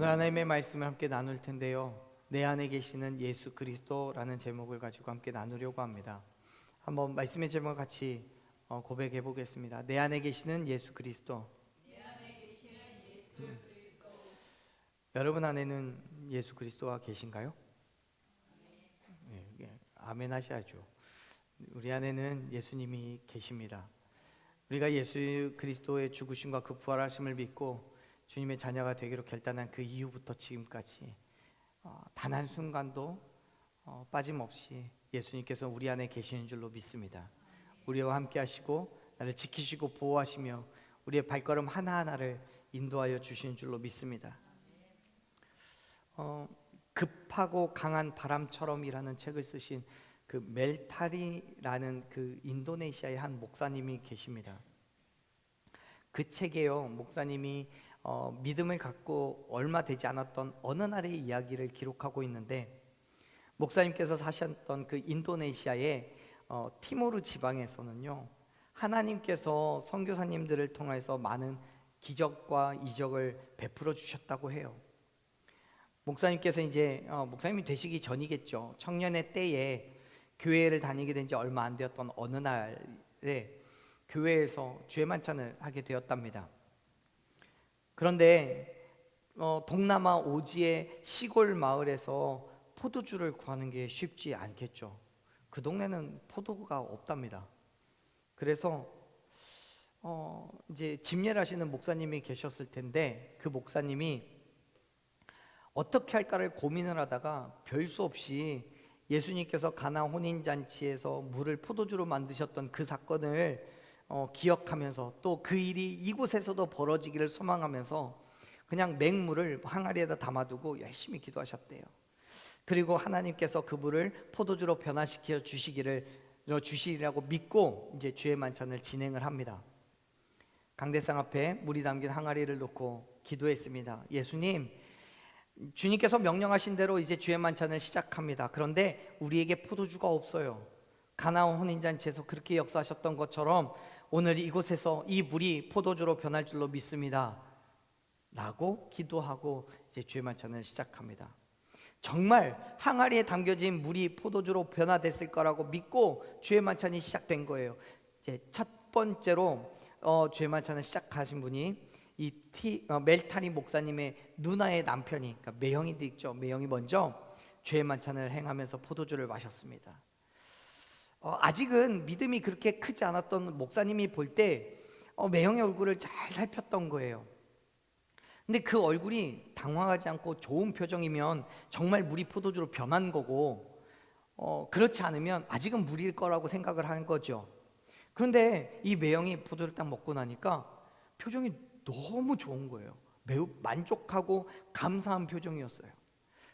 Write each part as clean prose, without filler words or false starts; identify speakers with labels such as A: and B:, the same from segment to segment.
A: 오늘 하나님의 말씀을 함께 나눌 텐데요, 내 안에 계시는 예수 그리스도라는 제목을 가지고 함께 나누려고 합니다. 한번 말씀의 제목을 같이 고백해 보겠습니다. 내 안에 계시는 예수 그리스도. 여러분 안에는 예수 그리스도가 계신가요? 예, 아멘 하셔야죠. 우리 안에는 예수님이 계십니다. 우리가 예수 그리스도의 죽으심과 그 부활하심을 믿고 주님의 자녀가 되기로 결단한 그 이후부터 지금까지 단 한순간도 빠짐없이 예수님께서 우리 안에 계시는 줄로 믿습니다. 우리와 함께 하시고 나를 지키시고 보호하시며 우리의 발걸음 하나하나를 인도하여 주시는 줄로 믿습니다. 급하고 강한 바람처럼이라는 책을 쓰신 그 멜타리라는 그 인도네시아의 한 목사님이 계십니다. 그 책에요, 목사님이 믿음을 갖고 얼마 되지 않았던 어느 날의 이야기를 기록하고 있는데, 목사님께서 사셨던 그 인도네시아의 티모르 지방에서는요, 하나님께서 선교사님들을 통해서 많은 기적과 이적을 베풀어 주셨다고 해요. 목사님께서 이제 목사님이 되시기 전이겠죠. 청년의 때에 교회를 다니게 된 지 얼마 안 되었던 어느 날에 교회에서 주의 만찬을 하게 되었답니다. 그런데 동남아 오지의 시골 마을에서 포도주를 구하는 게 쉽지 않겠죠. 그 동네는 포도가 없답니다. 그래서 이제 집례를 하시는 목사님이 계셨을 텐데, 그 목사님이 어떻게 할까를 고민을 하다가 별 수 없이 예수님께서 가나 혼인잔치에서 물을 포도주로 만드셨던 그 사건을 기억하면서, 또 그 일이 이곳에서도 벌어지기를 소망하면서 그냥 맹물을 항아리에다 담아두고 열심히 기도하셨대요. 그리고 하나님께서 그 물을 포도주로 변화시켜 주시리라고 믿고 이제 주의 만찬을 진행을 합니다. 강대상 앞에 물이 담긴 항아리를 놓고 기도했습니다. 예수님, 주님께서 명령하신 대로 이제 주의 만찬을 시작합니다. 그런데 우리에게 포도주가 없어요. 가나안 혼인잔치에서 그렇게 역사하셨던 것처럼 오늘 이곳에서 이 물이 포도주로 변할 줄로 믿습니다 라고 기도하고 이제 주의 만찬을 시작합니다. 정말 항아리에 담겨진 물이 포도주로 변화됐을 거라고 믿고 주의 만찬이 시작된 거예요. 이제 첫 번째로 주의 만찬을 시작하신 분이 이 멜타니 목사님의 누나의 남편이, 그러니까 매형이도 있죠. 매형이 먼저 주의 만찬을 행하면서 포도주를 마셨습니다. 아직은 믿음이 그렇게 크지 않았던 목사님이 볼 때 매형의 얼굴을 잘 살폈던 거예요. 근데 그 얼굴이 당황하지 않고 좋은 표정이면 정말 물이 포도주로 변한 거고, 그렇지 않으면 아직은 물일 거라고 생각을 하는 거죠. 그런데 이 매형이 포도를 딱 먹고 나니까 표정이 너무 좋은 거예요. 매우 만족하고 감사한 표정이었어요.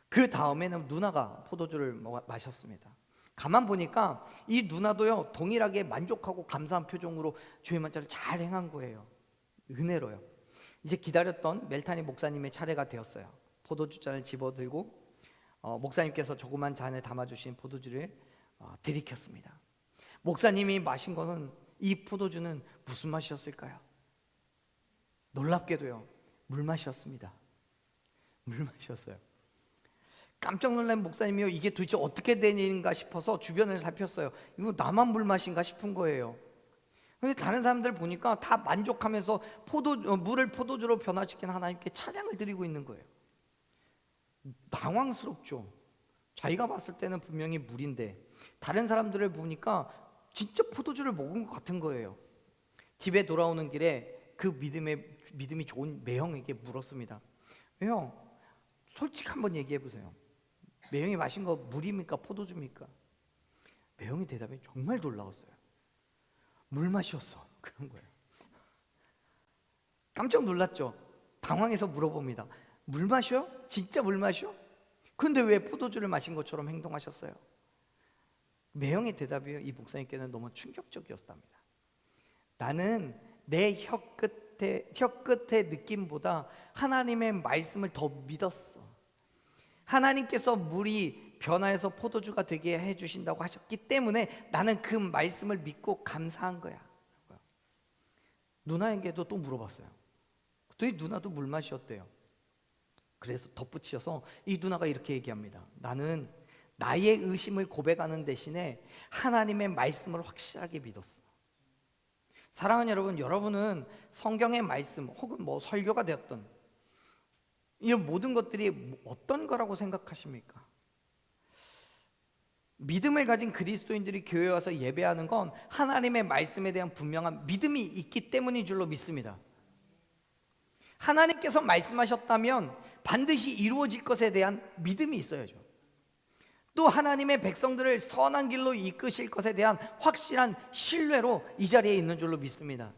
A: 그 다음에는 누나가 포도주를 마셨습니다. 가만 보니까 이 누나도요, 동일하게 만족하고 감사한 표정으로 주의 만찬을 잘 행한 거예요. 은혜로요. 이제 기다렸던 멜타니 목사님의 차례가 되었어요. 포도주 잔을 집어들고 목사님께서 조그만 잔에 담아주신 포도주를 들이켰습니다. 목사님이 마신 거는, 이 포도주는 무슨 맛이었을까요? 놀랍게도요, 물맛이었습니다. 물맛이었어요. 깜짝 놀란 목사님이요, 이게 도대체 어떻게 된 일인가 싶어서 주변을 살폈어요. 이거 나만 물맛인가 싶은 거예요. 그런데 다른 사람들 보니까 다 만족하면서 물을 포도주로 변화시킨 하나님께 찬양을 드리고 있는 거예요. 당황스럽죠. 자기가 봤을 때는 분명히 물인데 다른 사람들을 보니까 진짜 포도주를 먹은 것 같은 거예요. 집에 돌아오는 길에 그 믿음이 좋은 매형에게 물었습니다. 매형, 솔직히 한번 얘기해 보세요. 매형이 마신 거 물입니까 포도주입니까? 매형의 대답이 정말 놀라웠어요. 물맛이었어. 그런 거예요. 깜짝 놀랐죠. 당황해서 물어봅니다. 물맛이요? 진짜 물맛이요? 근데 왜 포도주를 마신 것처럼 행동하셨어요? 매형의 대답이요, 이 목사님께는 너무 충격적이었답니다. 나는 내 혀끝의 느낌보다 하나님의 말씀을 더 믿었어. 하나님께서 물이 변화해서 포도주가 되게 해주신다고 하셨기 때문에 나는 그 말씀을 믿고 감사한 거야. 누나에게도 또 물어봤어요. 그랬더니 누나도 물 마셨대요. 그래서 덧붙여서 이 누나가 이렇게 얘기합니다. 나는 나의 의심을 고백하는 대신에 하나님의 말씀을 확실하게 믿었어. 사랑하는 여러분, 여러분은 성경의 말씀 혹은 뭐 설교가 되었던 이런 모든 것들이 어떤 거라고 생각하십니까? 믿음을 가진 그리스도인들이 교회에 와서 예배하는 건 하나님의 말씀에 대한 분명한 믿음이 있기 때문인 줄로 믿습니다. 하나님께서 말씀하셨다면 반드시 이루어질 것에 대한 믿음이 있어야죠. 또 하나님의 백성들을 선한 길로 이끄실 것에 대한 확실한 신뢰로 이 자리에 있는 줄로 믿습니다.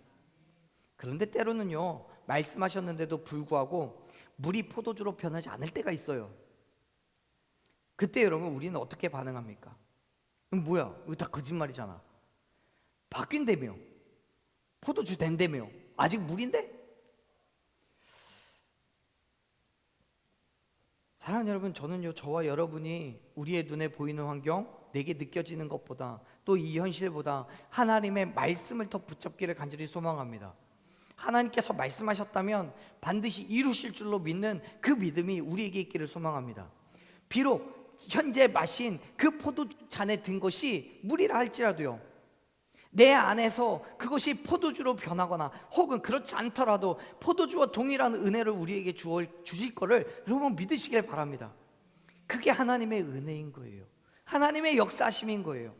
A: 그런데 때로는요, 말씀하셨는데도 불구하고 물이 포도주로 변하지 않을 때가 있어요. 그때 여러분, 우리는 어떻게 반응합니까? 뭐야, 이거 다 거짓말이잖아. 바뀐다며, 포도주 된다며, 아직 물인데? 사랑하는 여러분, 저는요, 저와 여러분이 우리의 눈에 보이는 환경, 내게 느껴지는 것보다 또 이 현실보다 하나님의 말씀을 더 붙잡기를 간절히 소망합니다. 하나님께서 말씀하셨다면 반드시 이루실 줄로 믿는 그 믿음이 우리에게 있기를 소망합니다. 비록 현재 마신 그 포도잔에 든 것이 물이라 할지라도요, 내 안에서 그것이 포도주로 변하거나 혹은 그렇지 않더라도 포도주와 동일한 은혜를 우리에게 주실 거를 여러분 믿으시길 바랍니다. 그게 하나님의 은혜인 거예요. 하나님의 역사하심인 거예요.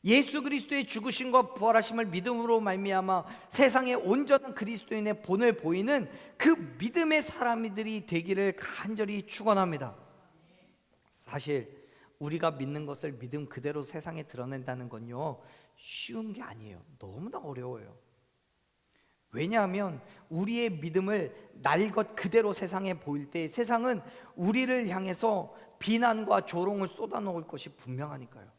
A: 예수 그리스도의 죽으심과 부활하심을 믿음으로 말미암아 세상에 온전한 그리스도인의 본을 보이는 그 믿음의 사람들이 되기를 간절히 축원합니다. 사실 우리가 믿는 것을 믿음 그대로 세상에 드러낸다는 건요, 쉬운 게 아니에요. 너무나 어려워요. 왜냐하면 우리의 믿음을 날 것 그대로 세상에 보일 때 세상은 우리를 향해서 비난과 조롱을 쏟아놓을 것이 분명하니까요.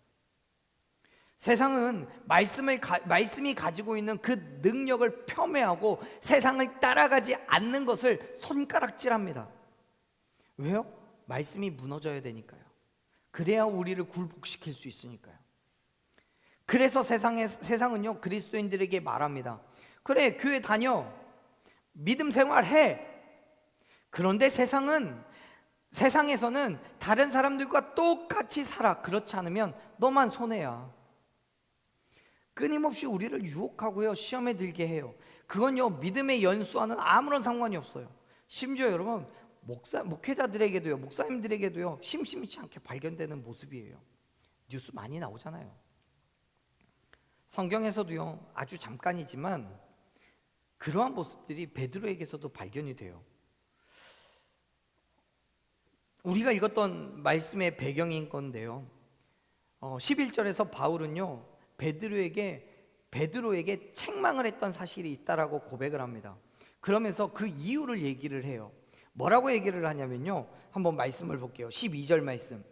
A: 세상은 말씀이 가지고 있는 그 능력을 폄훼하고 세상을 따라가지 않는 것을 손가락질합니다. 왜요? 말씀이 무너져야 되니까요. 그래야 우리를 굴복시킬 수 있으니까요. 그래서 세상은요, 그리스도인들에게 말합니다. 그래, 교회 다녀, 믿음 생활해. 그런데 세상에서는 다른 사람들과 똑같이 살아. 그렇지 않으면 너만 손해야. 끊임없이 우리를 유혹하고요, 시험에 들게 해요. 그건요, 믿음의 연수와는 아무런 상관이 없어요. 심지어 여러분, 목회자들에게도요, 목사님들에게도요, 심심치 않게 발견되는 모습이에요. 뉴스 많이 나오잖아요. 성경에서도요, 아주 잠깐이지만 그러한 모습들이 베드로에게서도 발견이 돼요. 우리가 읽었던 말씀의 배경인 건데요, 11절에서 바울은요, 베드로에게 책망을 했던 사실이 있다라고 고백을 합니다. 그러면서 그 이유를 얘기를 해요. 뭐라고 얘기를 하냐면요, 한번 말씀을 볼게요. 12절 말씀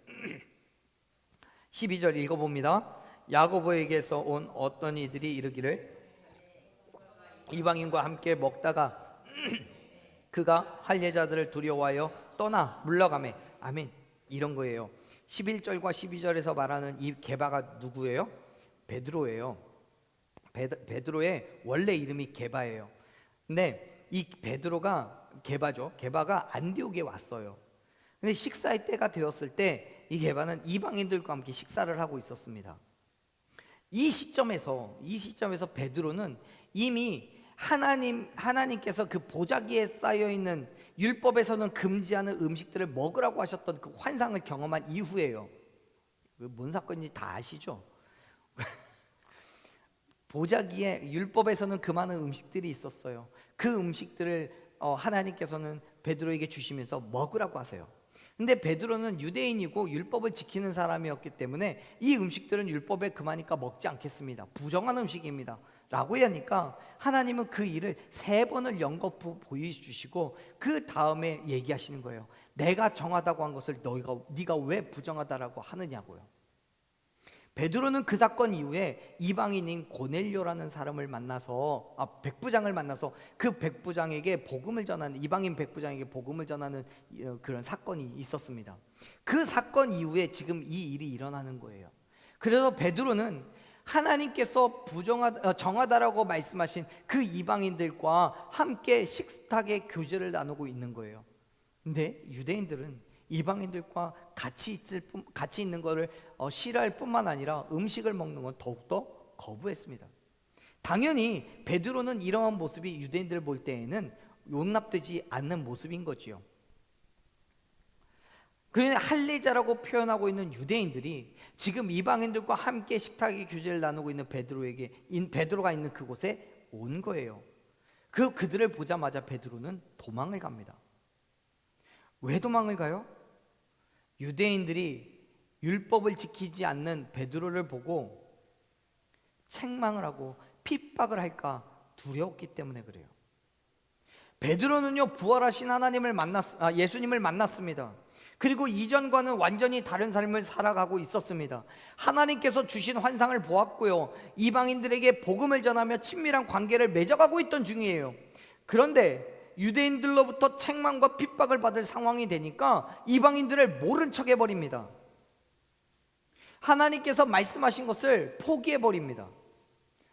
A: 12절 읽어봅니다. 야고보에게서 온 어떤 이들이 이르기를 이방인과 함께 먹다가 그가 할례자들을 두려워하여 떠나 물러가매. 아멘. 이런 거예요. 11절과 12절에서 말하는 이 게바가 누구예요? 베드로예요. 베드로의 원래 이름이 게바예요. 근데 이 베드로가 게바죠. 게바가 안디옥에 왔어요. 근데 식사의 때가 되었을 때 이 게바는 이방인들과 함께 식사를 하고 있었습니다. 이 시점에서 베드로는 이미 하나님께서 그 보자기에 쌓여 있는 율법에서는 금지하는 음식들을 먹으라고 하셨던 그 환상을 경험한 이후에요. 뭔 사건인지 다 아시죠? 보자기에 율법에서는 금하는 음식들이 있었어요. 그 음식들을 하나님께서는 베드로에게 주시면서 먹으라고 하세요. 근데 베드로는 유대인이고 율법을 지키는 사람이었기 때문에 이 음식들은 율법에 금하니까 먹지 않겠습니다. 부정한 음식입니다 라고 하니까 하나님은 그 일을 3번을 연거푸 보여주시고 그 다음에 얘기하시는 거예요. 내가 정하다고 한 것을 네가 왜 부정하다라고 하느냐고요. 베드로는 그 사건 이후에 이방인인 고넬료라는 사람을 만나서 백부장을 만나서 그 백부장에게 복음을 전하는, 이방인 백부장에게 복음을 전하는 그런 사건이 있었습니다. 그 사건 이후에 지금 이 일이 일어나는 거예요. 그래서 베드로는 하나님께서 정하다라고 말씀하신 그 이방인들과 함께 식탁에 교제를 나누고 있는 거예요. 근데 유대인들은 이방인들과 같이 있는 것을 싫어할 뿐만 아니라 음식을 먹는 건 더욱더 거부했습니다. 당연히 베드로는 이러한 모습이 유대인들 볼 때에는 용납되지 않는 모습인 거지요. 그러나 할례자라고 표현하고 있는 유대인들이 지금 이방인들과 함께 식탁의 교제를 나누고 있는 베드로가 있는 그곳에 온 거예요. 그들을 보자마자 베드로는 도망을 갑니다. 왜 도망을 가요? 유대인들이 율법을 지키지 않는 베드로를 보고 책망을 하고 핍박을 할까 두려웠기 때문에 그래요. 베드로는요, 부활하신 예수님을 만났습니다. 그리고 이전과는 완전히 다른 삶을 살아가고 있었습니다. 하나님께서 주신 환상을 보았고요, 이방인들에게 복음을 전하며 친밀한 관계를 맺어가고 있던 중이에요. 그런데 유대인들로부터 책망과 핍박을 받을 상황이 되니까 이방인들을 모른 척 해버립니다. 하나님께서 말씀하신 것을 포기해버립니다.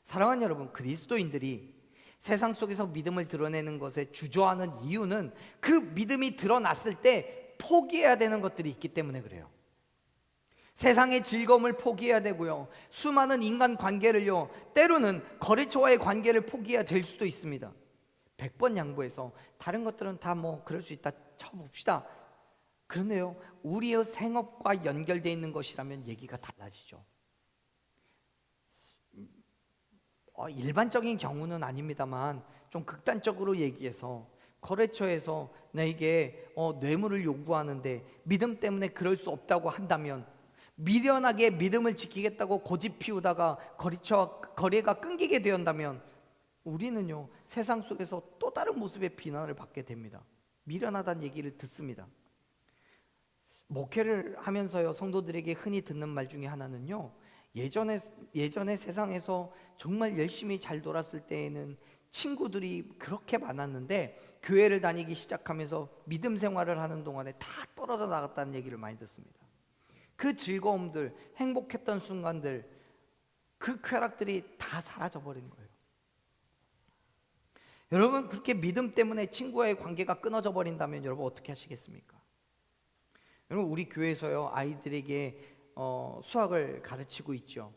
A: 사랑하는 여러분, 그리스도인들이 세상 속에서 믿음을 드러내는 것에 주저하는 이유는 그 믿음이 드러났을 때 포기해야 되는 것들이 있기 때문에 그래요. 세상의 즐거움을 포기해야 되고요, 수많은 인간 관계를요, 때로는 거래처와의 관계를 포기해야 될 수도 있습니다. 100번 양보해서 다른 것들은 다 그럴 수 있다 쳐봅시다. 그런데요, 우리의 생업과 연결되어 있는 것이라면 얘기가 달라지죠. 일반적인 경우는 아닙니다만 좀 극단적으로 얘기해서 거래처에서 나에게 뇌물을 요구하는데 믿음 때문에 그럴 수 없다고 한다면, 미련하게 믿음을 지키겠다고 고집 피우다가 거래가 끊기게 되었다면 우리는요, 세상 속에서 또 다른 모습의 비난을 받게 됩니다. 미련하다는 얘기를 듣습니다. 목회를 하면서요, 성도들에게 흔히 듣는 말 중에 하나는요, 예전에 세상에서 정말 열심히 잘 놀았을 때에는 친구들이 그렇게 많았는데 교회를 다니기 시작하면서 믿음 생활을 하는 동안에 다 떨어져 나갔다는 얘기를 많이 듣습니다. 그 즐거움들, 행복했던 순간들, 그 쾌락들이 다 사라져 버린 거예요. 여러분, 그렇게 믿음 때문에 친구와의 관계가 끊어져 버린다면 여러분 어떻게 하시겠습니까? 여러분, 우리 교회에서요, 아이들에게 수학을 가르치고 있죠.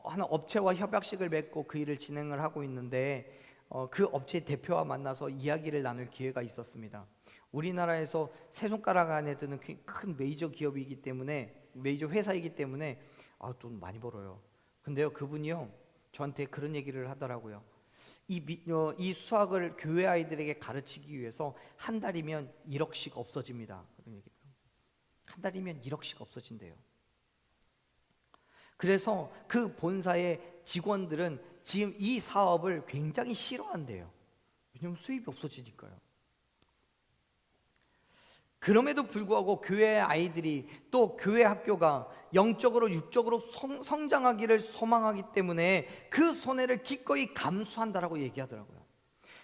A: 하나 업체와 협약식을 맺고 그 일을 진행을 하고 있는데 그 업체 대표와 만나서 이야기를 나눌 기회가 있었습니다. 우리나라에서 세 손가락 안에 드는 큰 메이저 기업이기 때문에, 메이저 회사이기 때문에 돈 많이 벌어요. 근데요, 그분이요, 저한테 그런 얘기를 하더라고요. 이 수학을 교회 아이들에게 가르치기 위해서 한 달이면 1억씩 없어집니다. 그런 얘기. 한 달이면 1억씩 없어진대요. 그래서 그 본사의 직원들은 지금 이 사업을 굉장히 싫어한대요. 왜냐하면 수입이 없어지니까요. 그럼에도 불구하고 교회 아이들이, 또 교회 학교가 영적으로 육적으로 성장하기를 소망하기 때문에 그 손해를 기꺼이 감수한다라고 얘기하더라고요.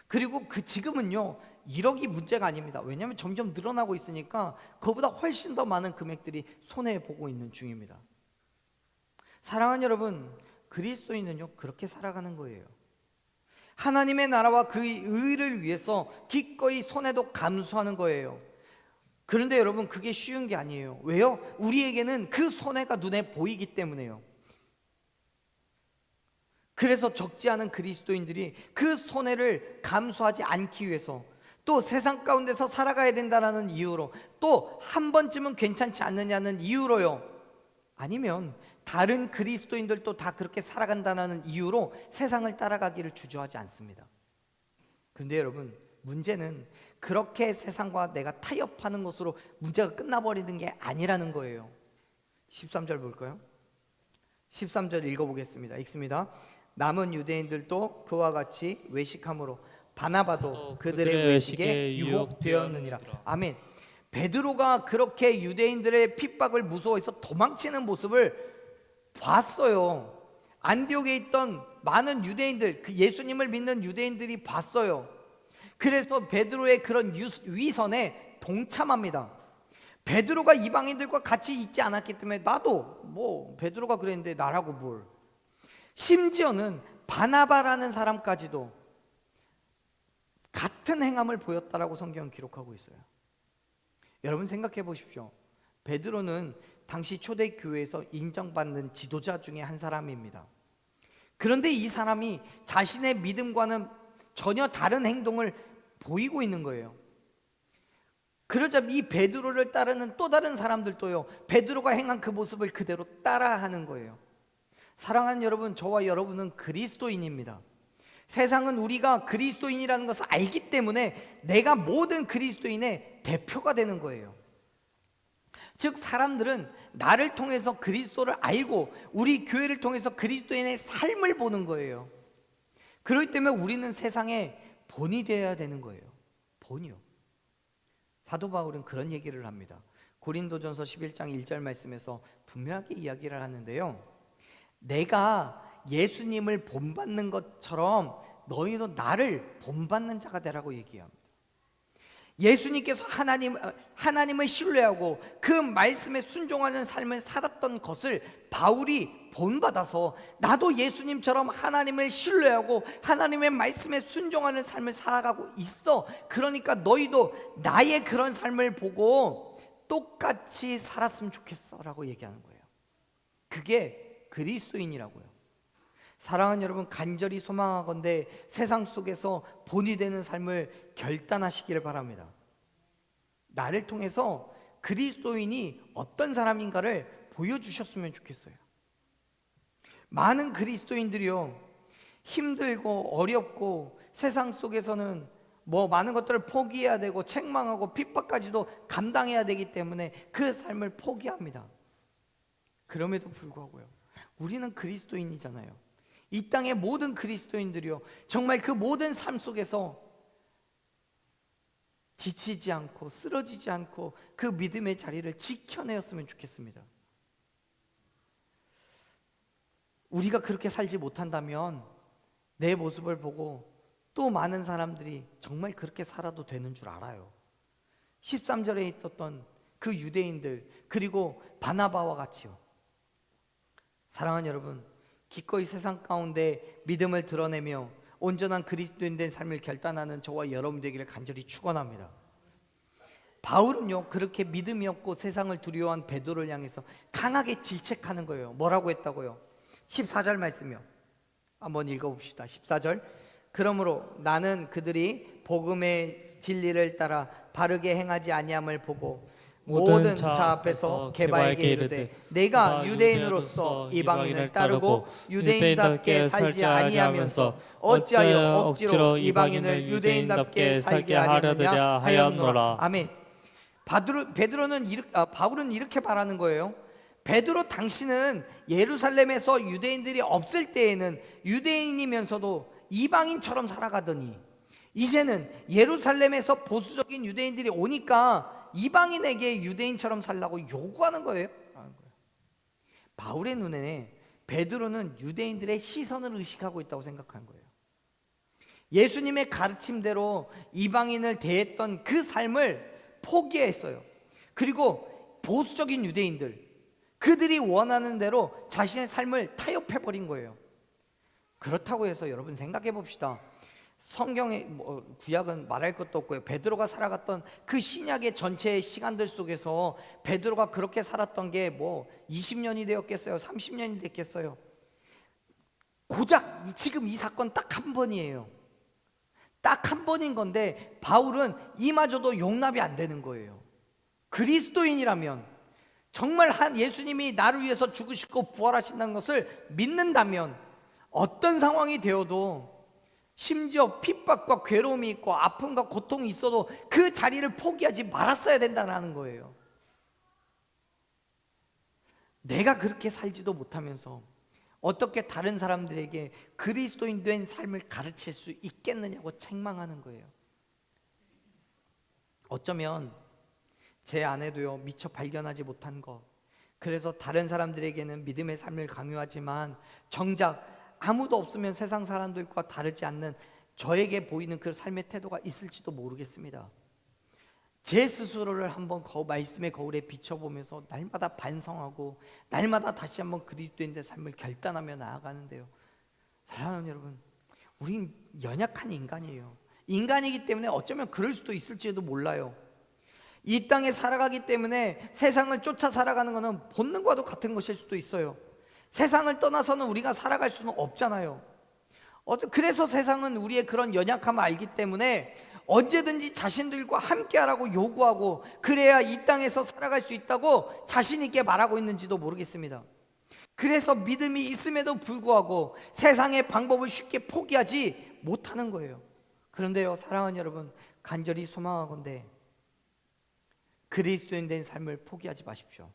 A: 그리고 지금은요, 1억이 문제가 아닙니다. 왜냐하면 점점 늘어나고 있으니까 그보다 훨씬 더 많은 금액들이 손해보고 있는 중입니다. 사랑하는 여러분, 그리스도인은요, 그렇게 살아가는 거예요. 하나님의 나라와 그의 의를 위해서 기꺼이 손해도 감수하는 거예요. 그런데 여러분, 그게 쉬운 게 아니에요. 왜요? 우리에게는 그 손해가 눈에 보이기 때문에요. 그래서 적지 않은 그리스도인들이 그 손해를 감수하지 않기 위해서, 또 세상 가운데서 살아가야 된다는 이유로, 또 한 번쯤은 괜찮지 않느냐는 이유로요, 아니면 다른 그리스도인들도 다 그렇게 살아간다는 이유로 세상을 따라가기를 주저하지 않습니다. 그런데 여러분, 문제는 그렇게 세상과 내가 타협하는 것으로 문제가 끝나버리는 게 아니라는 거예요. 13절 볼까요? 13절 읽어보겠습니다. 읽습니다. 남은 유대인들도 그와 같이 외식함으로 바나바도 그들의 외식에 유혹되었느니라. 아멘. 베드로가 그렇게 유대인들의 핍박을 무서워해서 도망치는 모습을 봤어요. 안디옥에 있던 많은 유대인들, 그 예수님을 믿는 유대인들이 봤어요. 그래서 베드로의 그런 위선에 동참합니다. 베드로가 이방인들과 같이 있지 않았기 때문에 나도 베드로가 그랬는데 나라고 뭘. 심지어는 바나바라는 사람까지도 같은 행함을 보였다라고 성경은 기록하고 있어요. 여러분 생각해 보십시오. 베드로는 당시 초대교회에서 인정받는 지도자 중에 한 사람입니다. 그런데 이 사람이 자신의 믿음과는 전혀 다른 행동을 보이고 있는 거예요. 그러자 이 베드로를 따르는 또 다른 사람들도요, 베드로가 행한 그 모습을 그대로 따라하는 거예요. 사랑하는 여러분, 저와 여러분은 그리스도인입니다. 세상은 우리가 그리스도인이라는 것을 알기 때문에 내가 모든 그리스도인의 대표가 되는 거예요. 즉 사람들은 나를 통해서 그리스도를 알고 우리 교회를 통해서 그리스도인의 삶을 보는 거예요. 그렇기 때문에 우리는 세상의 본이 되어야 되는 거예요. 본이요. 사도 바울은 그런 얘기를 합니다. 고린도전서 11장 1절 말씀에서 분명하게 이야기를 하는데요, 내가 예수님을 본받는 것처럼 너희도 나를 본받는 자가 되라고 얘기합니다. 예수님께서 하나님을 신뢰하고 그 말씀에 순종하는 삶을 살았던 것을 바울이 본받아서 나도 예수님처럼 하나님을 신뢰하고 하나님의 말씀에 순종하는 삶을 살아가고 있어. 그러니까 너희도 나의 그런 삶을 보고 똑같이 살았으면 좋겠어 라고 얘기하는 거예요. 그게 그리스도인이라고요. 사랑하는 여러분, 간절히 소망하건대 세상 속에서 본이 되는 삶을 결단하시기를 바랍니다. 나를 통해서 그리스도인이 어떤 사람인가를 보여주셨으면 좋겠어요. 많은 그리스도인들이요, 힘들고 어렵고 세상 속에서는 많은 것들을 포기해야 되고 책망하고 핍박까지도 감당해야 되기 때문에 그 삶을 포기합니다. 그럼에도 불구하고요, 우리는 그리스도인이잖아요. 이 땅의 모든 그리스도인들이요, 정말 그 모든 삶 속에서 지치지 않고 쓰러지지 않고 그 믿음의 자리를 지켜내었으면 좋겠습니다. 우리가 그렇게 살지 못한다면 내 모습을 보고 또 많은 사람들이 정말 그렇게 살아도 되는 줄 알아요. 13절에 있었던 그 유대인들, 그리고 바나바와 같이요. 사랑하는 여러분, 기꺼이 세상 가운데 믿음을 드러내며 온전한 그리스도인 된 삶을 결단하는 저와 여러분 되기를 간절히 축원합니다. 바울은요, 그렇게 믿음이 없고 세상을 두려워한 베드로를 향해서 강하게 질책하는 거예요. 뭐라고 했다고요? 14절 말씀이요, 한번 읽어봅시다. 14절, 그러므로 나는 그들이 복음의 진리를 따라 바르게 행하지 아니함을 보고 모든 자 앞에서 개바에게 이르되 내가 유대인으로서 이방인을 따르고 유대인답게 살지 아니하면서 어찌하여 억지로 이방인을 유대인답게 살게 하려느냐 하였노라. 아멘. 바울은 이렇게 말하는 거예요. 베드로, 당신은 예루살렘에서 유대인들이 없을 때에는 유대인이면서도 이방인처럼 살아가더니 이제는 예루살렘에서 보수적인 유대인들이 오니까 이방인에게 유대인처럼 살라고 요구하는 거예요. 바울의 눈에 베드로는 유대인들의 시선을 의식하고 있다고 생각한 거예요. 예수님의 가르침대로 이방인을 대했던 그 삶을 포기했어요. 그리고 보수적인 유대인들, 그들이 원하는 대로 자신의 삶을 타협해버린 거예요. 그렇다고 해서 여러분 생각해 봅시다. 성경의 구약은 말할 것도 없고요, 베드로가 살아갔던 그 신약의 전체 시간들 속에서 베드로가 그렇게 살았던 게 20년이 되었겠어요? 30년이 됐겠어요? 고작 지금 이 사건 딱 한 번이에요. 딱 한 번인 건데 바울은 이마저도 용납이 안 되는 거예요. 그리스도인이라면, 정말 예수님이 나를 위해서 죽으시고 부활하신다는 것을 믿는다면 어떤 상황이 되어도, 심지어 핍박과 괴로움이 있고 아픔과 고통이 있어도 그 자리를 포기하지 말았어야 된다는 거예요. 내가 그렇게 살지도 못하면서 어떻게 다른 사람들에게 그리스도인 된 삶을 가르칠 수 있겠느냐고 책망하는 거예요. 어쩌면 제 안에도요, 미처 발견하지 못한 것, 그래서 다른 사람들에게는 믿음의 삶을 강요하지만 정작 아무도 없으면 세상 사람들과 다르지 않는 저에게 보이는 그 삶의 태도가 있을지도 모르겠습니다. 제 스스로를 한번 말씀의 거울에 비춰보면서 날마다 반성하고 날마다 다시 한번 그리스도인의 삶을 결단하며 나아가는데요, 사랑하는 여러분, 우린 연약한 인간이에요. 인간이기 때문에 어쩌면 그럴 수도 있을지도 몰라요. 이 땅에 살아가기 때문에 세상을 쫓아 살아가는 것은 본능과도 같은 것일 수도 있어요. 세상을 떠나서는 우리가 살아갈 수는 없잖아요. 그래서 세상은 우리의 그런 연약함을 알기 때문에 언제든지 자신들과 함께하라고 요구하고, 그래야 이 땅에서 살아갈 수 있다고 자신 있게 말하고 있는지도 모르겠습니다. 그래서 믿음이 있음에도 불구하고 세상의 방법을 쉽게 포기하지 못하는 거예요. 그런데요, 사랑하는 여러분, 간절히 소망하건대 그리스도인 된 삶을 포기하지 마십시오.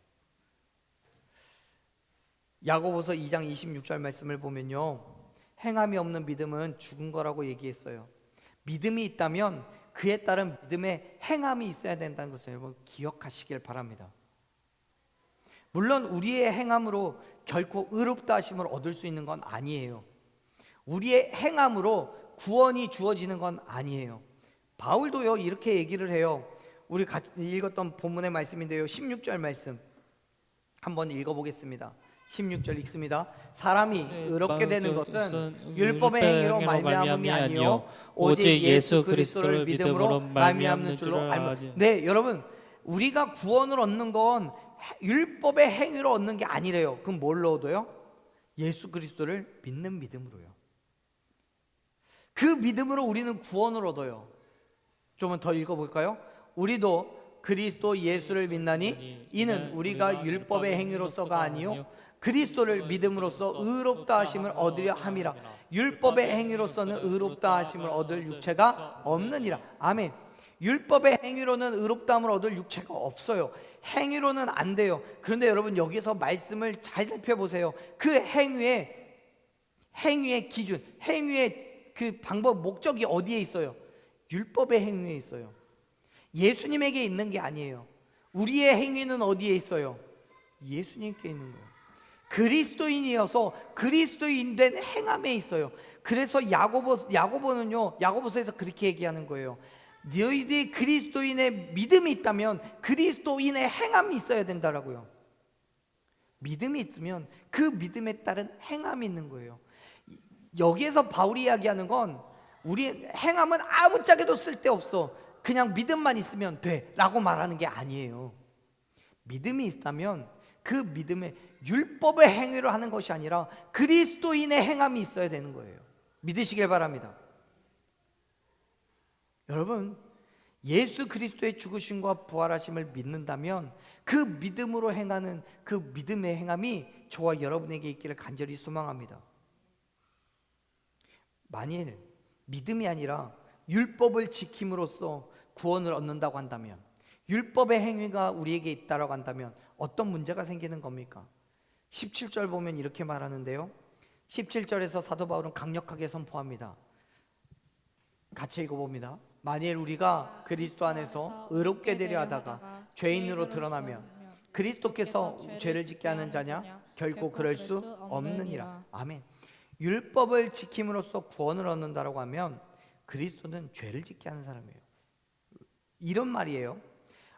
A: 야고보서 2장 26절 말씀을 보면요, 행함이 없는 믿음은 죽은 거라고 얘기했어요. 믿음이 있다면 그에 따른 믿음의 행함이 있어야 된다는 것을 여러분 기억하시길 바랍니다. 물론 우리의 행함으로 결코 의롭다 하심을 얻을 수 있는 건 아니에요. 우리의 행함으로 구원이 주어지는 건 아니에요. 바울도요 이렇게 얘기를 해요. 우리 같이 읽었던 본문의 말씀인데요, 16절 말씀 한번 읽어보겠습니다. 16절 읽습니다. 사람이 의롭게 되는 것은 율법의 행위로 말미암음이 아니요 오직 예수 그리스도를 믿음으로 말미암는 줄로 알고. 네, 여러분, 우리가 구원을 얻는 건 율법의 행위로 얻는 게 아니래요. 그럼 뭘로 얻어요? 예수 그리스도를 믿는 믿음으로요. 그 믿음으로 우리는 구원을 얻어요. 좀 더 읽어볼까요? 우리도 그리스도 예수를 믿나니 이는 우리가 율법의 행위로서가 아니요 그리스도를 믿음으로써 의롭다 하심을 얻으려 함이라. 율법의 행위로서는 의롭다 하심을 얻을 육체가 없느니라. 아멘. 율법의 행위로는 의롭다함을 얻을 육체가 없어요. 행위로는 안 돼요. 그런데 여러분, 여기서 말씀을 잘 살펴보세요. 그 행위의 기준, 행위의 그 방법, 목적이 어디에 있어요? 율법의 행위에 있어요. 예수님에게 있는 게 아니에요. 우리의 행위는 어디에 있어요? 예수님께 있는 거예요. 그리스도인이어서 그리스도인 된 행함에 있어요. 그래서 야고보는요, 야고보서에서 그렇게 얘기하는 거예요. 너희들이 그리스도인의 믿음이 있다면 그리스도인의 행함이 있어야 된다라고요. 믿음이 있으면 그 믿음에 따른 행함이 있는 거예요. 여기에서 바울이 이야기하는 건 우리 행함은 아무짝에도 쓸데없어, 그냥 믿음만 있으면 돼 라고 말하는 게 아니에요. 믿음이 있다면 그 믿음에 율법의 행위를 하는 것이 아니라 그리스도인의 행함이 있어야 되는 거예요. 믿으시길 바랍니다. 여러분, 예수 그리스도의 죽으심과 부활하심을 믿는다면 그 믿음으로 행하는 그 믿음의 행함이 저와 여러분에게 있기를 간절히 소망합니다. 만일 믿음이 아니라 율법을 지킴으로써 구원을 얻는다고 한다면, 율법의 행위가 우리에게 있다고 한다면 어떤 문제가 생기는 겁니까? 17절 보면 이렇게 말하는데요, 17절에서 사도 바울은 강력하게 선포합니다. 같이 읽어봅니다. 만일 우리가 그리스도 안에서 의롭게 되려 하다가 죄인으로 드러나면 그리스도께서 죄를 짓게 하는 자냐? 결코 그럴 수 없느니라. 아멘. 율법을 지킴으로써 구원을 얻는다라고 하면 그리스도는 죄를 짓게 하는 사람이에요. 이런 말이에요.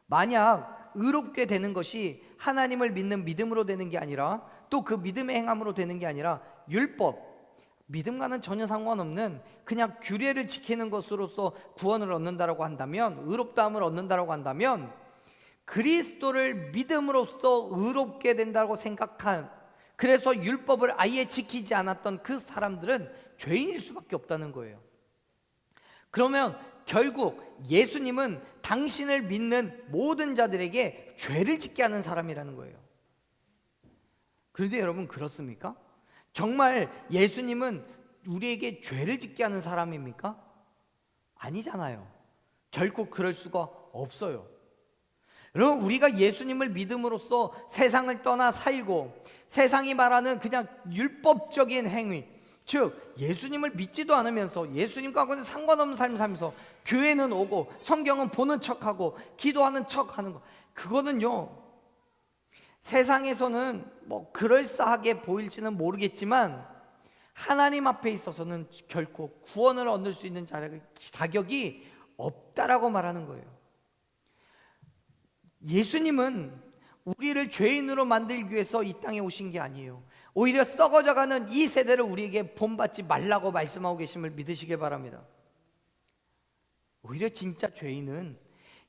A: 만약 의롭게 되는 것이 하나님을 믿는 믿음으로 되는 게 아니라, 또 그 믿음의 행함으로 되는 게 아니라 율법, 믿음과는 전혀 상관없는 그냥 규례를 지키는 것으로서 구원을 얻는다라고 한다면, 의롭다함을 얻는다라고 한다면, 그리스도를 믿음으로써 의롭게 된다고 생각한, 그래서 율법을 아예 지키지 않았던 그 사람들은 죄인일 수밖에 없다는 거예요. 그러면 결국 예수님은 당신을 믿는 모든 자들에게 죄를 짓게 하는 사람이라는 거예요. 그런데 여러분, 그렇습니까? 정말 예수님은 우리에게 죄를 짓게 하는 사람입니까? 아니잖아요. 결코 그럴 수가 없어요. 여러분, 우리가 예수님을 믿음으로써 세상을 떠나 살고, 세상이 말하는 그냥 율법적인 행위, 즉 예수님을 믿지도 않으면서 예수님과는 상관없는 삶을 살면서 교회는 오고 성경은 보는 척하고 기도하는 척하는 거, 그거는요, 세상에서는 뭐 그럴싸하게 보일지는 모르겠지만 하나님 앞에 있어서는 결코 구원을 얻을 수 있는 자격이 없다라고 말하는 거예요. 예수님은 우리를 죄인으로 만들기 위해서 이 땅에 오신 게 아니에요. 오히려 썩어져가는 이 세대를 우리에게 본받지 말라고 말씀하고 계심을 믿으시길 바랍니다. 오히려 진짜 죄인은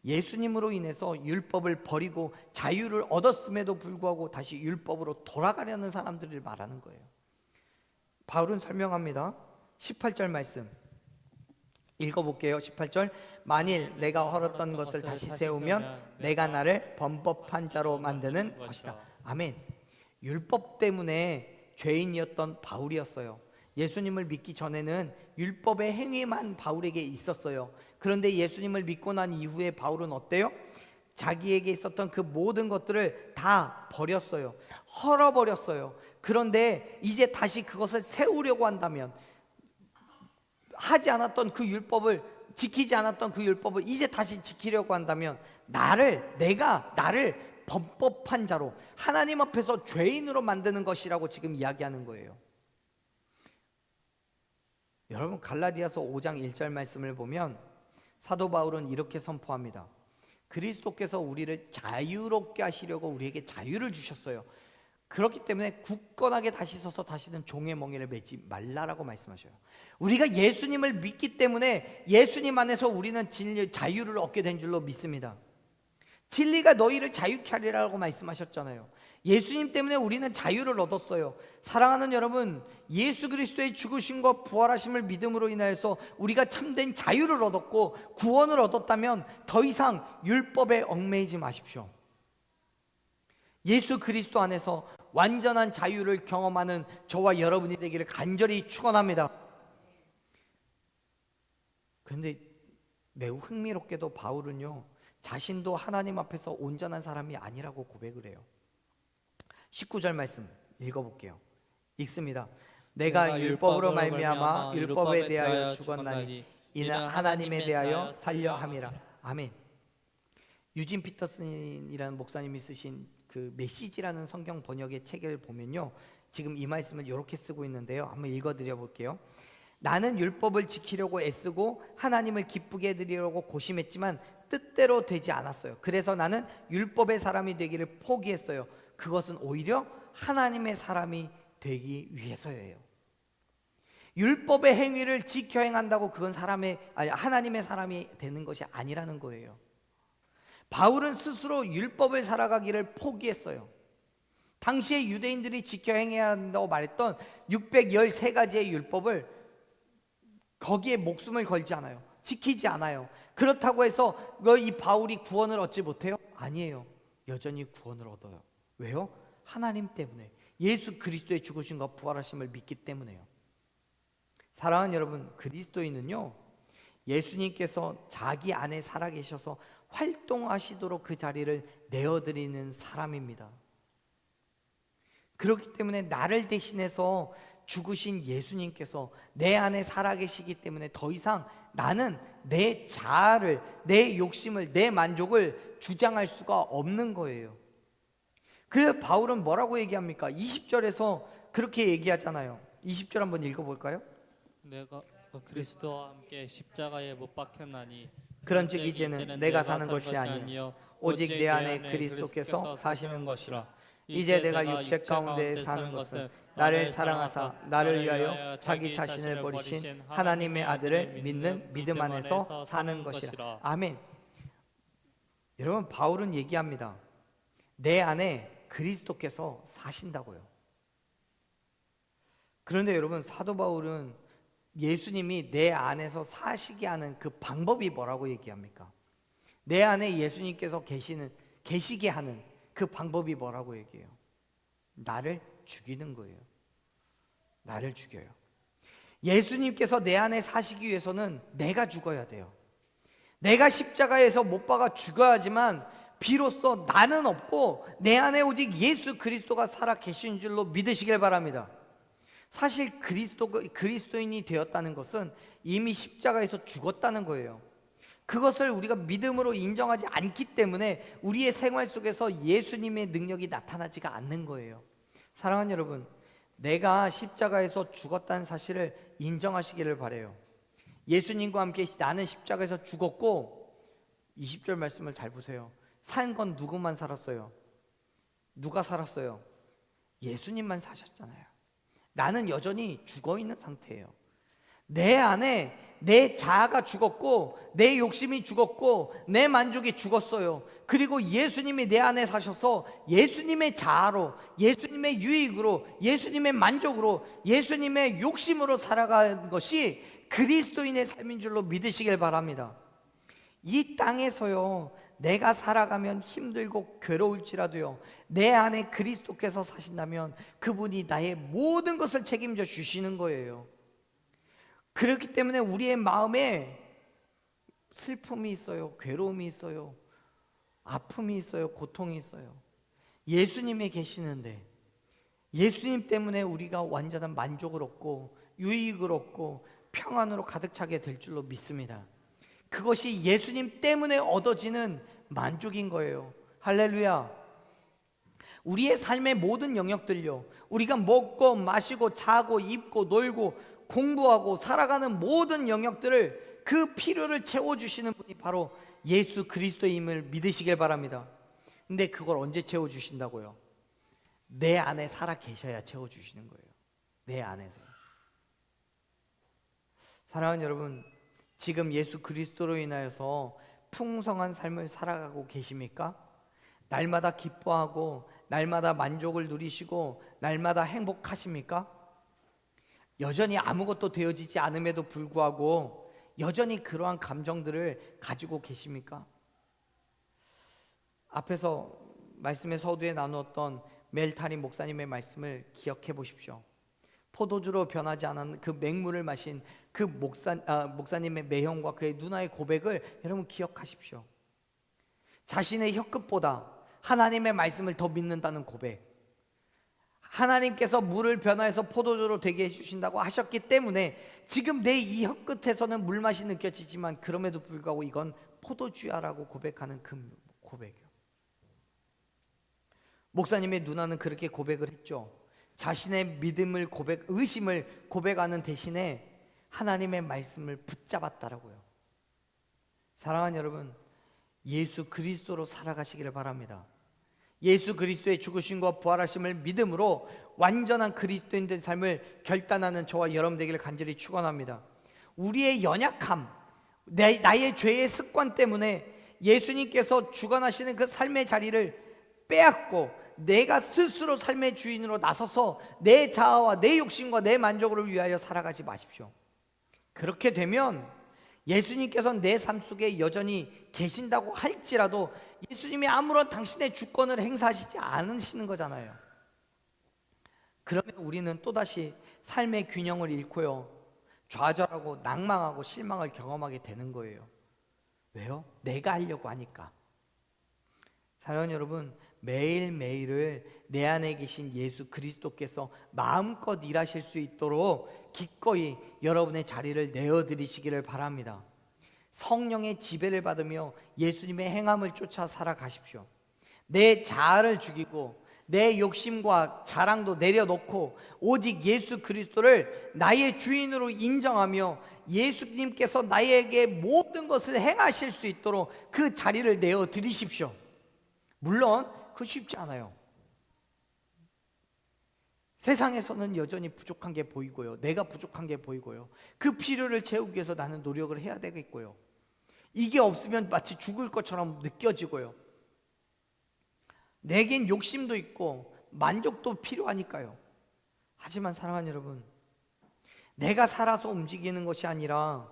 A: 예수님으로 인해서 율법을 버리고 자유를 얻었음에도 불구하고 다시 율법으로 돌아가려는 사람들을 말하는 거예요. 바울은 설명합니다. 18절 말씀 읽어볼게요. 18절, 만일 내가 헐었던 것을 다시 세우면 내가 나를 범법한 자로 만드는 것이다. 아멘. 율법 때문에 죄인이었던 바울이었어요. 예수님을 믿기 전에는 율법의 행위만 바울에게 있었어요. 그런데 예수님을 믿고 난 이후에 바울은 어때요? 자기에게 있었던 그 모든 것들을 다 버렸어요. 헐어버렸어요. 그런데 이제 다시 그것을 세우려고 한다면, 하지 않았던 그 율법을, 지키지 않았던 그 율법을 이제 다시 지키려고 한다면 내가 나를 범법한 자로, 하나님 앞에서 죄인으로 만드는 것이라고 지금 이야기하는 거예요. 여러분, 갈라디아서 5장 1절 말씀을 보면 사도 바울은 이렇게 선포합니다. 그리스도께서 우리를 자유롭게 하시려고 우리에게 자유를 주셨어요. 그렇기 때문에 굳건하게 다시 서서 다시는 종의 멍에를 매지 말라라고 말씀하셔요. 우리가 예수님을 믿기 때문에 예수님 안에서 우리는 자유를 얻게 된 줄로 믿습니다. 진리가 너희를 자유케 하리라고 말씀하셨잖아요. 예수님 때문에 우리는 자유를 얻었어요. 사랑하는 여러분, 예수 그리스도의 죽으심과 부활하심을 믿음으로 인하여서 우리가 참된 자유를 얻었고 구원을 얻었다면 더 이상 율법에 얽매이지 마십시오. 예수 그리스도 안에서 완전한 자유를 경험하는 저와 여러분이 되기를 간절히 축원합니다. 그런데 매우 흥미롭게도 바울은요, 자신도 하나님 앞에서 온전한 사람이 아니라고 고백을 해요. 19절 말씀 읽어볼게요. 읽습니다. 내가 율법으로 말미암아 율법에 대하여 죽었나니 이는 하나님에 대하여 살려 함이라. 아멘. 유진 피터슨이라는 목사님이 쓰신 그 메시지라는 성경 번역의 책을 보면요, 지금 이 말씀을 이렇게 쓰고 있는데요, 한번 읽어드려 볼게요. 나는 율법을 지키려고 애쓰고 하나님을 기쁘게 해드리려고 고심했지만 뜻대로 되지 않았어요. 그래서 나는 율법의 사람이 되기를 포기했어요. 그것은 오히려 하나님의 사람이 되기 위해서예요. 율법의 행위를 지켜 행한다고 그건 하나님의 사람이 되는 것이 아니라는 거예요. 바울은 스스로 율법을 살아가기를 포기했어요. 당시에 유대인들이 지켜 행해야 한다고 말했던 613가지의 율법을 거기에 목숨을 걸지 않아요. 지키지 않아요. 그렇다고 해서 이 바울이 구원을 얻지 못해요? 아니에요. 여전히 구원을 얻어요. 왜요? 하나님 때문에, 예수 그리스도의 죽으심과 부활하심을 믿기 때문에요. 사랑하는 여러분, 그리스도인은요, 예수님께서 자기 안에 살아계셔서 활동하시도록 그 자리를 내어드리는 사람입니다. 그렇기 때문에 나를 대신해서 죽으신 예수님께서 내 안에 살아계시기 때문에 더 이상 나는 내 자아를, 내 욕심을, 내 만족을 주장할 수가 없는 거예요. 그래서 바울은 뭐라고 얘기합니까? 20절에서 그렇게 얘기하잖아요. 20절 한번 읽어볼까요?
B: 내가 그리스도와 함께 십자가에 못 박혔나니
A: 그런즉 이제는 내가 사는 것이 아니요 오직 내 안에 그리스도께서 사시는 것이라. 이제 내가 육체 가운데 사는 것은 나를 사랑하사 나를 위하여 자기 자신을 버리신 하나님의 아들을 믿는 믿음 안에서 사는 것이라. 아멘. 여러분, 바울은 얘기합니다. 내 안에 그리스도께서 사신다고요. 그런데 여러분, 사도 바울은 예수님이 내 안에서 사시게 하는 그 방법이 뭐라고 얘기합니까? 내 안에 예수님께서 계시게 하는 그 방법이 뭐라고 얘기해요? 나를 죽이는 거예요. 나를 죽여요. 예수님께서 내 안에 사시기 위해서는 내가 죽어야 돼요. 내가 십자가에서 못 박아 죽어야지만 비로소 나는 없고 내 안에 오직 예수 그리스도가 살아 계신 줄로 믿으시길 바랍니다. 사실 그리스도인이 되었다는 것은 이미 십자가에서 죽었다는 거예요. 그것을 우리가 믿음으로 인정하지 않기 때문에 우리의 생활 속에서 예수님의 능력이 나타나지가 않는 거예요. 사랑하는 여러분, 내가 십자가에서 죽었다는 사실을 인정하시기를 바라요. 예수님과 함께 나는 십자가에서 죽었고, 20절 말씀을 잘 보세요. 산 건 누구만 살았어요? 누가 살았어요? 예수님만 사셨잖아요. 나는 여전히 죽어 있는 상태예요. 내 안에 내 자아가 죽었고 내 욕심이 죽었고 내 만족이 죽었어요. 그리고 예수님이 내 안에 사셔서 예수님의 자아로, 예수님의 유익으로, 예수님의 만족으로, 예수님의 욕심으로 살아가는 것이 그리스도인의 삶인 줄로 믿으시길 바랍니다. 이 땅에서요, 내가 살아가면 힘들고 괴로울지라도요, 내 안에 그리스도께서 사신다면 그분이 나의 모든 것을 책임져 주시는 거예요. 그렇기 때문에 우리의 마음에 슬픔이 있어요, 괴로움이 있어요, 아픔이 있어요, 고통이 있어요. 예수님이 계시는데, 예수님 때문에 우리가 완전한 만족을 얻고 유익을 얻고 평안으로 가득 차게 될 줄로 믿습니다. 그것이 예수님 때문에 얻어지는 만족인 거예요. 할렐루야. 우리의 삶의 모든 영역들요, 우리가 먹고 마시고 자고 입고 놀고 공부하고 살아가는 모든 영역들을, 그 필요를 채워주시는 분이 바로 예수 그리스도임을 믿으시길 바랍니다. 근데 그걸 언제 채워주신다고요? 내 안에 살아 계셔야 채워주시는 거예요. 내 안에서. 사랑하는 여러분, 지금 예수 그리스도로 인하여서 풍성한 삶을 살아가고 계십니까? 날마다 기뻐하고 날마다 만족을 누리시고 날마다 행복하십니까? 여전히 아무것도 되어지지 않음에도 불구하고 여전히 그러한 감정들을 가지고 계십니까? 앞에서 말씀의 서두에 나누었던 멜타리 목사님의 말씀을 기억해 보십시오. 포도주로 변하지 않은 그 맹물을 마신 그 목사님의 매형과 그의 누나의 고백을 여러분 기억하십시오. 자신의 혀끝보다 하나님의 말씀을 더 믿는다는 고백. 하나님께서 물을 변화해서 포도주로 되게 해주신다고 하셨기 때문에 지금 내 이 혀끝에서는 물맛이 느껴지지만 그럼에도 불구하고 이건 포도주야라고 고백하는 그 고백이요. 목사님의 누나는 그렇게 고백을 했죠. 자신의 믿음을 의심을 고백하는 대신에 하나님의 말씀을 붙잡았다라고요. 사랑하는 여러분, 예수 그리스도로 살아가시기를 바랍니다. 예수 그리스도의 죽으심과 부활하심을 믿음으로 완전한 그리스도인된 삶을 결단하는 저와 여러분 되기를 간절히 축원합니다. 우리의 연약함, 나의 죄의 습관 때문에 예수님께서 주관하시는 그 삶의 자리를 빼앗고 내가 스스로 삶의 주인으로 나서서 내 자아와 내 욕심과 내 만족을 위하여 살아가지 마십시오. 그렇게 되면 예수님께서는 내 삶 속에 여전히 계신다고 할지라도 예수님이 아무런 당신의 주권을 행사하시지 않으시는 거잖아요. 그러면 우리는 또다시 삶의 균형을 잃고요, 좌절하고 낭망하고 실망을 경험하게 되는 거예요. 왜요? 내가 하려고 하니까. 사랑하는 여러분, 매일매일을 내 안에 계신 예수 그리스도께서 마음껏 일하실 수 있도록 기꺼이 여러분의 자리를 내어드리시기를 바랍니다. 성령의 지배를 받으며 예수님의 행함을 쫓아 살아가십시오. 내 자아를 죽이고 내 욕심과 자랑도 내려놓고 오직 예수 그리스도를 나의 주인으로 인정하며 예수님께서 나에게 모든 것을 행하실 수 있도록 그 자리를 내어드리십시오. 물론 그 쉽지 않아요. 세상에서는 여전히 부족한 게 보이고요, 내가 부족한 게 보이고요, 그 필요를 채우기 위해서 나는 노력을 해야 되겠고요, 이게 없으면 마치 죽을 것처럼 느껴지고요, 내겐 욕심도 있고 만족도 필요하니까요. 하지만 사랑하는 여러분, 내가 살아서 움직이는 것이 아니라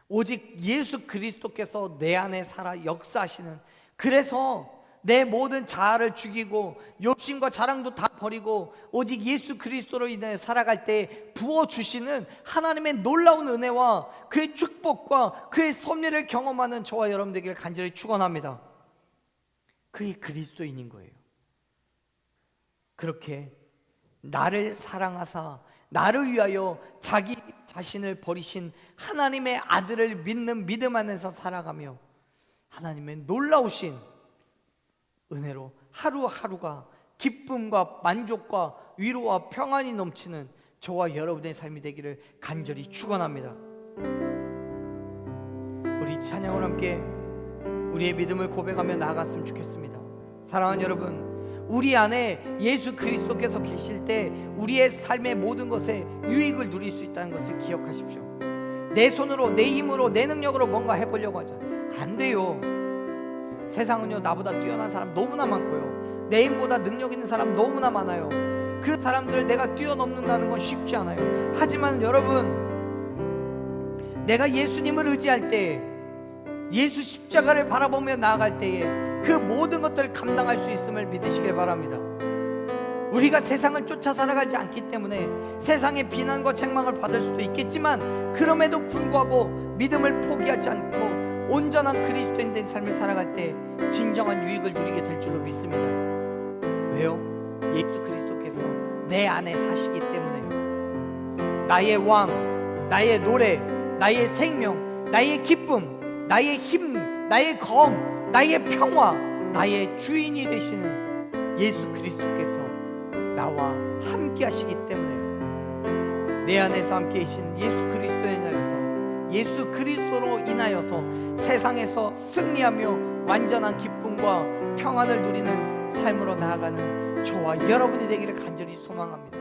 A: 오직 예수 그리스도께서 내 안에 살아 역사하시는, 그래서 내 모든 자아를 죽이고 욕심과 자랑도 다 버리고 오직 예수 그리스도로 인해 살아갈 때 부어주시는 하나님의 놀라운 은혜와 그의 축복과 그의 섭리를 경험하는 저와 여러분 되기를 간절히 축원합니다. 그게 그리스도인인 거예요. 그렇게 나를 사랑하사 나를 위하여 자기 자신을 버리신 하나님의 아들을 믿는 믿음 안에서 살아가며 하나님의 놀라우신 은혜로 하루하루가 기쁨과 만족과 위로와 평안이 넘치는 저와 여러분의 삶이 되기를 간절히 축원합니다. 우리 찬양을 함께 우리의 믿음을 고백하며 나아갔으면 좋겠습니다. 사랑하는 여러분, 우리 안에 예수 그리스도께서 계실 때 우리의 삶의 모든 것에 유익을 누릴 수 있다는 것을 기억하십시오. 내 손으로, 내 힘으로, 내 능력으로 뭔가 해보려고 하죠. 안 돼요. 세상은요, 나보다 뛰어난 사람 너무나 많고요, 내 힘보다 능력 있는 사람 너무나 많아요. 그 사람들을 내가 뛰어넘는다는 건 쉽지 않아요. 하지만 여러분, 내가 예수님을 의지할 때, 예수 십자가를 바라보며 나아갈 때에 그 모든 것들을 감당할 수 있음을 믿으시길 바랍니다. 우리가 세상을 쫓아 살아가지 않기 때문에 세상의 비난과 책망을 받을 수도 있겠지만, 그럼에도 불구하고 믿음을 포기하지 않고 온전한 그리스도인 된 삶을 살아갈 때 진정한 유익을 누리게 될 줄로 믿습니다. 왜요? 예수 그리스도께서 내 안에 사시기 때문에요. 나의 왕, 나의 노래, 나의 생명, 나의 기쁨, 나의 힘, 나의 검, 나의 평화, 나의 주인이 되시는 예수 그리스도께서 나와 함께 하시기 때문에요. 내 안에서 함께 계신 예수 그리스도에 인하여서, 예수 그리스도로 인하여서 세상에서 승리하며 완전한 기쁨과 평안을 누리는 삶으로 나아가는 저와 여러분이 되기를 간절히 소망합니다.